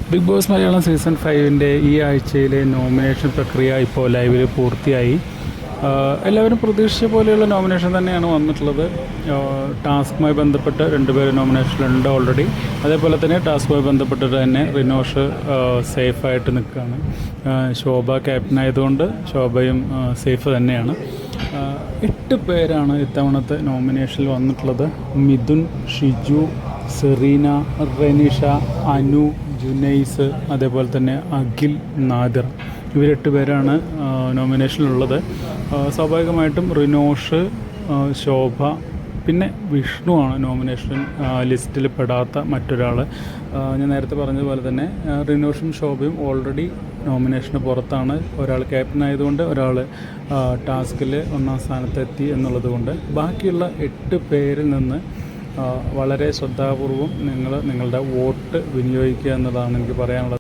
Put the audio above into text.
Big boss Malayalam season 5 ഈ ആഴ്ചയിലെ nomination പ്രക്രിയ ഇപ്പോൾ ലൈവിൽ പൂർത്തിയായി. എല്ലാവരും പ്രതീക്ഷിച്ച പോലെയുള്ള നോമിനേഷൻ തന്നെയാണ് വന്നിട്ടുള്ളത്. ടാസ്കുമായി ബന്ധപ്പെട്ട് 2 പേര് നോമിനേഷനിലുണ്ട് ഓൾറെഡി. അതേപോലെ തന്നെ ടാസ്കുമായി ബന്ധപ്പെട്ടിട്ട് തന്നെ റിനോഷ് സേഫായിട്ട് നിൽക്കുകയാണ്. ശോഭ ക്യാപ്റ്റൻ ആയതുകൊണ്ട് ശോഭയും സേഫ് തന്നെയാണ്. 8 പേരാണ് ഇത്തവണത്തെ നോമിനേഷനിൽ വന്നിട്ടുള്ളത്. മിഥുൻ, ഷിജു, സെറീന, റെനിഷ, അനു, ജുനൈസ്, അതേപോലെ തന്നെ അഖിൽ, നാദിർ. ഇവർ 8 പേരാണ് നോമിനേഷനിലുള്ളത്. സ്വാഭാവികമായിട്ടും റിനോഷ്, ശോഭ, പിന്നെ വിഷ്ണുവാണ് നോമിനേഷൻ ലിസ്റ്റിൽ പെടാത്ത മറ്റൊരാൾ. ഞാൻ നേരത്തെ പറഞ്ഞതുപോലെ തന്നെ റിനോഷും ശോഭയും ഓൾറെഡി നോമിനേഷന് പുറത്താണ്. ഒരാൾ ക്യാപ്റ്റൻ ആയതുകൊണ്ട് ഒരാൾ ടാസ്കിൽ 1ാം സ്ഥാനത്തെത്തി എന്നുള്ളത് കൊണ്ട് ബാക്കിയുള്ള 8 പേരിൽ നിന്ന് വളരെ ശ്രദ്ധാപൂർവം നിങ്ങളുടെ വോട്ട് വിനിയോഗിക്കുക എന്നതാണ് എനിക്ക് പറയാനുള്ളത്.